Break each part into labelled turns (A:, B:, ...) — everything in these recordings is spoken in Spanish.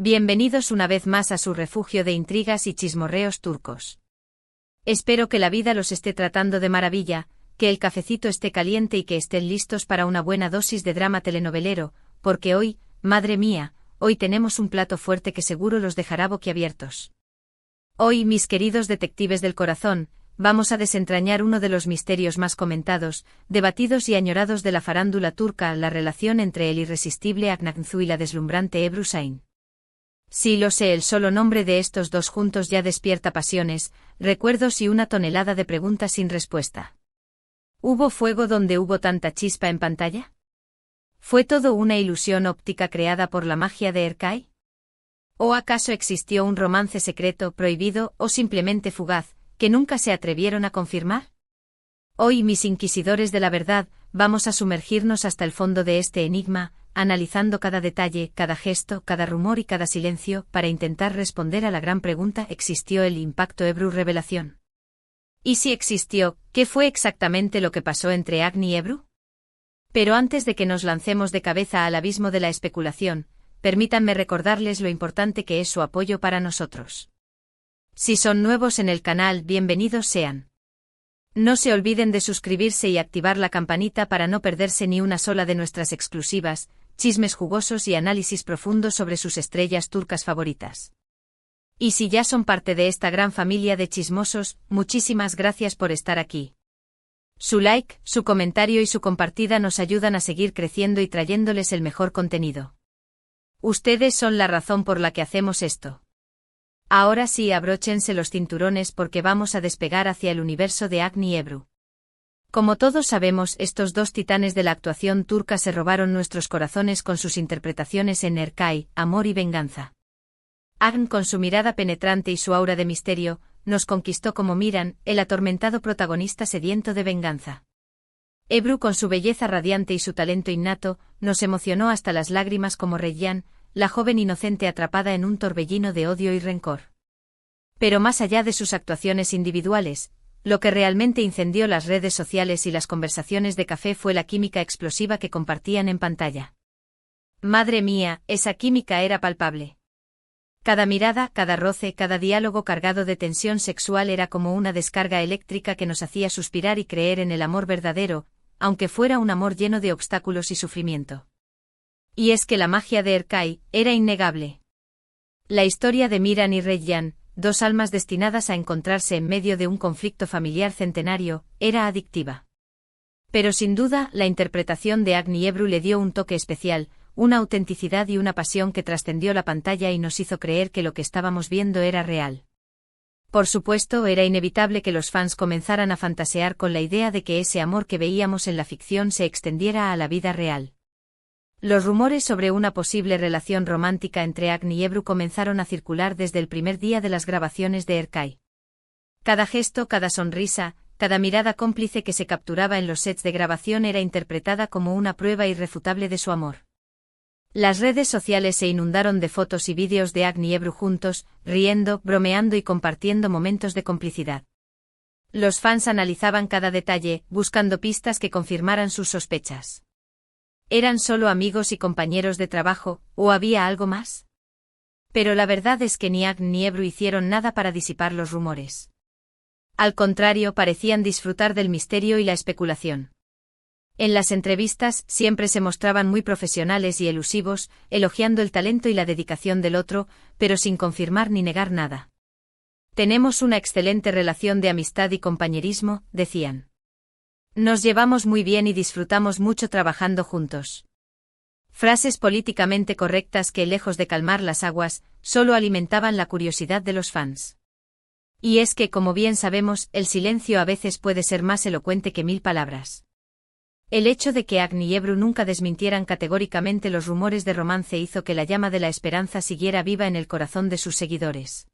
A: Bienvenidos una vez más a su refugio de intrigas y chismorreos turcos. Espero que la vida los esté tratando de maravilla, que el cafecito esté caliente y que estén listos para una buena dosis de drama telenovelero, porque hoy, madre mía, hoy tenemos un plato fuerte que seguro los dejará boquiabiertos. Hoy, mis queridos detectives del corazón, vamos a desentrañar uno de los misterios más comentados, debatidos y añorados de la farándula turca, la relación entre el irresistible Aknagzu y la deslumbrante Ebru Şahin. Sí, lo sé, el solo nombre de estos dos juntos ya despierta pasiones, recuerdos y una tonelada de preguntas sin respuesta. ¿Hubo fuego donde hubo tanta chispa en pantalla? ¿Fue todo una ilusión óptica creada por la magia de Erkay? ¿O acaso existió un romance secreto, prohibido o simplemente fugaz, que nunca se atrevieron a confirmar? Hoy, mis inquisidores de la verdad, vamos a sumergirnos hasta el fondo de este enigma, analizando cada detalle, cada gesto, cada rumor y cada silencio, para intentar responder a la gran pregunta: ¿existió el impacto Ebru revelación? Y si existió, ¿qué fue exactamente lo que pasó entre Agni y Ebru? Pero antes de que nos lancemos de cabeza al abismo de la especulación, permítanme recordarles lo importante que es su apoyo para nosotros. Si son nuevos en el canal, bienvenidos sean. No se olviden de suscribirse y activar la campanita para no perderse ni una sola de nuestras exclusivas, chismes jugosos y análisis profundos sobre sus estrellas turcas favoritas. Y si ya son parte de esta gran familia de chismosos, muchísimas gracias por estar aquí. Su like, su comentario y su compartida nos ayudan a seguir creciendo y trayéndoles el mejor contenido. Ustedes son la razón por la que hacemos esto. Ahora sí, abróchense los cinturones porque vamos a despegar hacia el universo de Agni y Ebru. Como todos sabemos, estos dos titanes de la actuación turca se robaron nuestros corazones con sus interpretaciones en Erkay, Amor y Venganza. Agni, con su mirada penetrante y su aura de misterio, nos conquistó como Miran, el atormentado protagonista sediento de venganza. Ebru, con su belleza radiante y su talento innato, nos emocionó hasta las lágrimas como Reyyan, la joven inocente atrapada en un torbellino de odio y rencor. Pero más allá de sus actuaciones individuales, lo que realmente incendió las redes sociales y las conversaciones de café fue la química explosiva que compartían en pantalla. Madre mía, esa química era palpable. Cada mirada, cada roce, cada diálogo cargado de tensión sexual era como una descarga eléctrica que nos hacía suspirar y creer en el amor verdadero, aunque fuera un amor lleno de obstáculos y sufrimiento. Y es que la magia de Erkay era innegable. La historia de Miran y Reyyan, dos almas destinadas a encontrarse en medio de un conflicto familiar centenario, era adictiva. Pero sin duda, la interpretación de Agni y Ebru le dio un toque especial, una autenticidad y una pasión que trascendió la pantalla y nos hizo creer que lo que estábamos viendo era real. Por supuesto, era inevitable que los fans comenzaran a fantasear con la idea de que ese amor que veíamos en la ficción se extendiera a la vida real. Los rumores sobre una posible relación romántica entre Agni y Ebru comenzaron a circular desde el primer día de las grabaciones de Erkay. Cada gesto, cada sonrisa, cada mirada cómplice que se capturaba en los sets de grabación era interpretada como una prueba irrefutable de su amor. Las redes sociales se inundaron de fotos y vídeos de Agni y Ebru juntos, riendo, bromeando y compartiendo momentos de complicidad. Los fans analizaban cada detalle, buscando pistas que confirmaran sus sospechas. ¿Eran solo amigos y compañeros de trabajo, o había algo más? Pero la verdad es que ni Agni ni Ebru hicieron nada para disipar los rumores. Al contrario, parecían disfrutar del misterio y la especulación. En las entrevistas, siempre se mostraban muy profesionales y elusivos, elogiando el talento y la dedicación del otro, pero sin confirmar ni negar nada. Tenemos una excelente relación de amistad y compañerismo, decían. Nos llevamos muy bien y disfrutamos mucho trabajando juntos. Frases políticamente correctas que, lejos de calmar las aguas, solo alimentaban la curiosidad de los fans. Y es que, como bien sabemos, el silencio a veces puede ser más elocuente que 1000 palabras. El hecho de que Agni y Ebru nunca desmintieran categóricamente los rumores de romance hizo que la llama de la esperanza siguiera viva en el corazón de sus seguidores.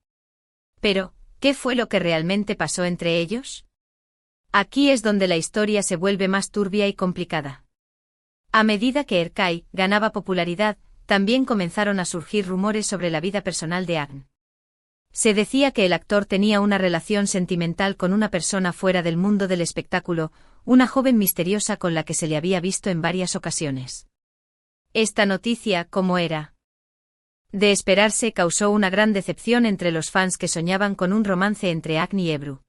A: Pero, ¿qué fue lo que realmente pasó entre ellos? Aquí es donde la historia se vuelve más turbia y complicada. A medida que Erkay ganaba popularidad, también comenzaron a surgir rumores sobre la vida personal de Agni. Se decía que el actor tenía una relación sentimental con una persona fuera del mundo del espectáculo, una joven misteriosa con la que se le había visto en varias ocasiones. Esta noticia, ¿cómo era? De esperarse, causó una gran decepción entre los fans que soñaban con un romance entre Agni y Ebru.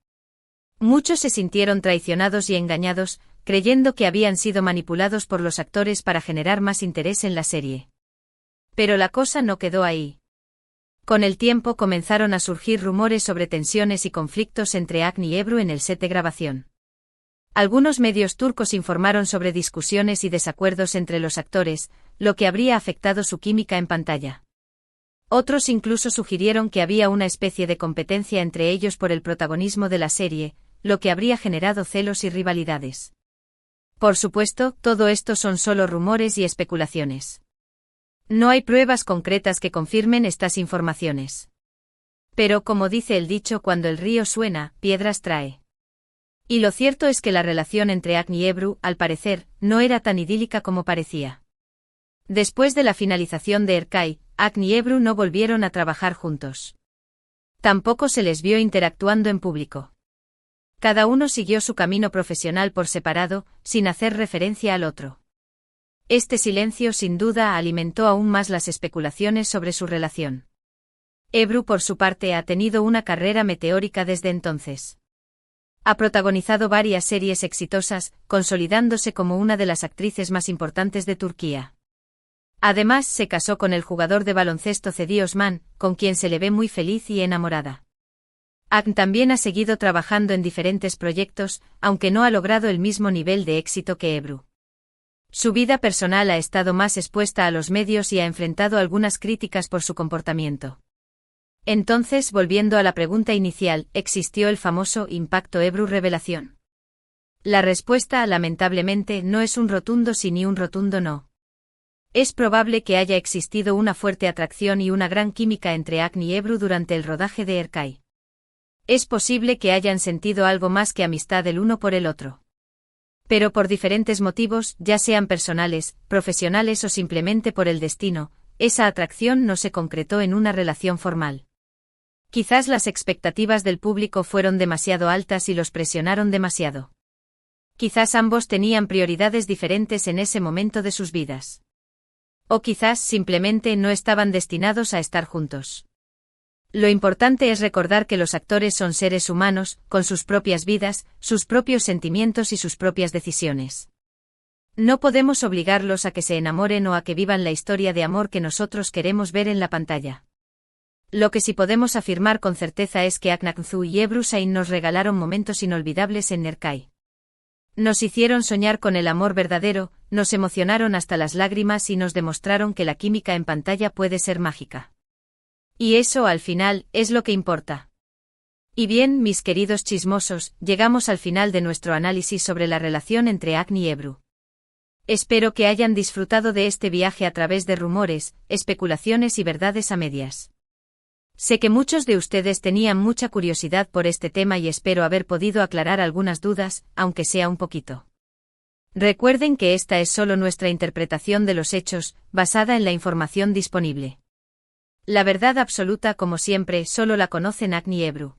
A: Muchos se sintieron traicionados y engañados, creyendo que habían sido manipulados por los actores para generar más interés en la serie. Pero la cosa no quedó ahí. Con el tiempo comenzaron a surgir rumores sobre tensiones y conflictos entre Agni y Ebru en el set de grabación. Algunos medios turcos informaron sobre discusiones y desacuerdos entre los actores, lo que habría afectado su química en pantalla. Otros incluso sugirieron que había una especie de competencia entre ellos por el protagonismo de la serie, lo que habría generado celos y rivalidades. Por supuesto, todo esto son solo rumores y especulaciones. No hay pruebas concretas que confirmen estas informaciones. Pero como dice el dicho, cuando el río suena, piedras trae. Y lo cierto es que la relación entre Agni y Ebru, al parecer, no era tan idílica como parecía. Después de la finalización de Erkay, Agni y Ebru no volvieron a trabajar juntos. Tampoco se les vio interactuando en público. Cada uno siguió su camino profesional por separado, sin hacer referencia al otro. Este silencio sin duda alimentó aún más las especulaciones sobre su relación. Ebru, por su parte, ha tenido una carrera meteórica desde entonces. Ha protagonizado varias series exitosas, consolidándose como una de las actrices más importantes de Turquía. Además, se casó con el jugador de baloncesto Cedi Osman, con quien se le ve muy feliz y enamorada. Agni también ha seguido trabajando en diferentes proyectos, aunque no ha logrado el mismo nivel de éxito que Ebru. Su vida personal ha estado más expuesta a los medios y ha enfrentado algunas críticas por su comportamiento. Entonces, volviendo a la pregunta inicial, ¿existió el famoso impacto Ebru-revelación? La respuesta, lamentablemente, no es un rotundo sí ni un rotundo no. Es probable que haya existido una fuerte atracción y una gran química entre Agni y Ebru durante el rodaje de Erkay. Es posible que hayan sentido algo más que amistad el uno por el otro. Pero por diferentes motivos, ya sean personales, profesionales o simplemente por el destino, esa atracción no se concretó en una relación formal. Quizás las expectativas del público fueron demasiado altas y los presionaron demasiado. Quizás ambos tenían prioridades diferentes en ese momento de sus vidas. O quizás simplemente no estaban destinados a estar juntos. Lo importante es recordar que los actores son seres humanos, con sus propias vidas, sus propios sentimientos y sus propias decisiones. No podemos obligarlos a que se enamoren o a que vivan la historia de amor que nosotros queremos ver en la pantalla. Lo que sí podemos afirmar con certeza es que Aknakzu y Ebru Şahin nos regalaron momentos inolvidables en Erkay. Nos hicieron soñar con el amor verdadero, nos emocionaron hasta las lágrimas y nos demostraron que la química en pantalla puede ser mágica. Y eso, al final, es lo que importa. Y bien, mis queridos chismosos, llegamos al final de nuestro análisis sobre la relación entre Agni y Ebru. Espero que hayan disfrutado de este viaje a través de rumores, especulaciones y verdades a medias. Sé que muchos de ustedes tenían mucha curiosidad por este tema y espero haber podido aclarar algunas dudas, aunque sea un poquito. Recuerden que esta es solo nuestra interpretación de los hechos, basada en la información disponible. La verdad absoluta, como siempre, solo la conocen Agni y Ebru.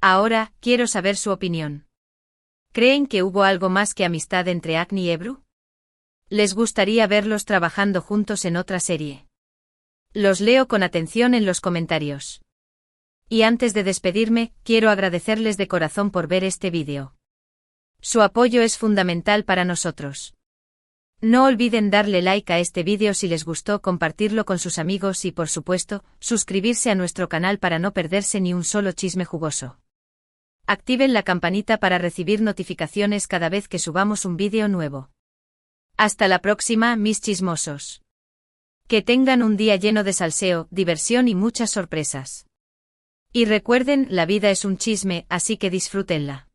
A: Ahora, quiero saber su opinión. ¿Creen que hubo algo más que amistad entre Agni y Ebru? ¿Les gustaría verlos trabajando juntos en otra serie? Los leo con atención en los comentarios. Y antes de despedirme, quiero agradecerles de corazón por ver este vídeo. Su apoyo es fundamental para nosotros. No olviden darle like a este vídeo si les gustó, compartirlo con sus amigos y, por supuesto, suscribirse a nuestro canal para no perderse ni un solo chisme jugoso. Activen la campanita para recibir notificaciones cada vez que subamos un vídeo nuevo. Hasta la próxima, mis chismosos. Que tengan un día lleno de salseo, diversión y muchas sorpresas. Y recuerden, la vida es un chisme, así que disfrútenla.